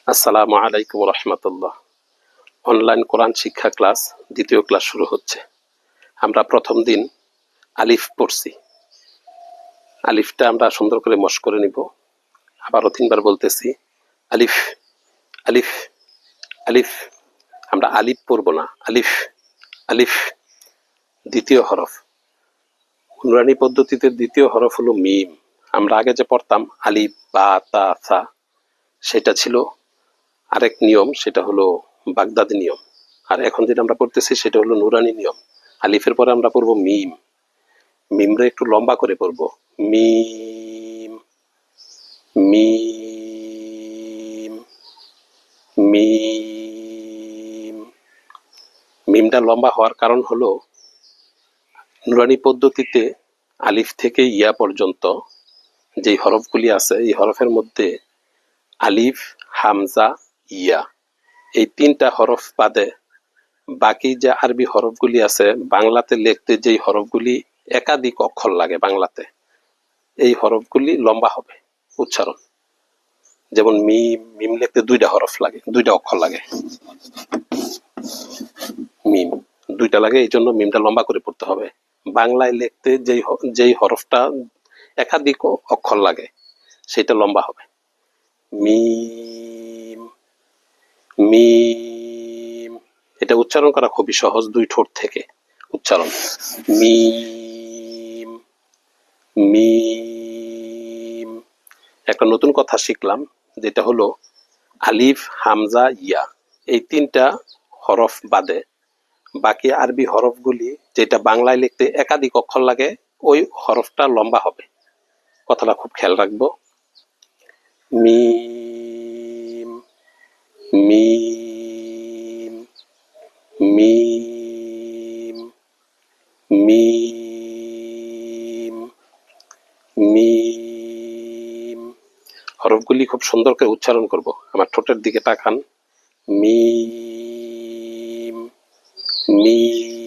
আসসালামু আলাইকুম রহমতুল্লাহ। অনলাইন কোরআন শিক্ষা ক্লাস দ্বিতীয় ক্লাস শুরু হচ্ছে। আমরা প্রথম দিন আলিফ পড়ছি। আলিফটা আমরা সুন্দর করে মশ করে নিব। আবারও 3 বার বলতেছি, আলিফ আলিফ আলিফ। আমরা আলিফ পড়ব না, আলিফ আলিফ। দ্বিতীয় হরফ, নুরানি পদ্ধতিতে দ্বিতীয় হরফ হলো মিম। আমরা আগে যে পড়তাম আলিফ বা তা সা, সেটা ছিল আরেক নিয়ম, সেটা হলো বাগদাদি নিয়ম। আর এখন যেটা আমরা পড়তেছি সেটা হলো নুরানি নিয়ম। আলিফের পরে আমরা পড়বো মিম। মিমরে একটু লম্বা করে পড়বো, মিম মিম মিম। মিমটা লম্বা হওয়ার কারণ হলো নুরানি পদ্ধতিতে আলিফ থেকে ইয়া পর্যন্ত যেই হরফগুলি আছে, এই হরফের মধ্যে আলিফ, হামজা, ইয়া, এই 3টা হরফ বাদে বাকি যে আরবি হরফগুলি আছে, বাংলাতে লিখতে যেই হরফগুলি একাধিক অক্ষর লাগে বাংলাতে, এই হরফগুলি লম্বা হবে উচ্চারণ। যেমন মিম, মিম লিখতে 2টা হরফ লাগে, 2টা অক্ষর লাগে। মিম 2টা লাগে, এই জন্য মিমটা লম্বা করে পড়তে হবে। বাংলায় লিখতে যেই হরফটা একাধিক অক্ষর লাগে সেটা লম্বা হবে। মিম মিম। এটা উচ্চারণ করা খুবই সহজ, 2 ঠোঁট থেকে উচ্চারণ। মিম মিম। একটা নতুন কথা শিখলাম, যেটা হলো আলিফ, হামজা, ইয়া, এই 3টা হরফ বাদে বাকি আরবি হরফগুলি যেটা বাংলায় লিখতে একাধিক অক্ষর লাগে, ওই হরফটা লম্বা হবে। কথাটা খুব খেয়াল রাখবো। মিম মিম মিম মিম মিম। হরফগুলি খুব সুন্দর করে উচ্চারণ করব। আমার ঠোঁটের দিকে তাকান। মিম মিম।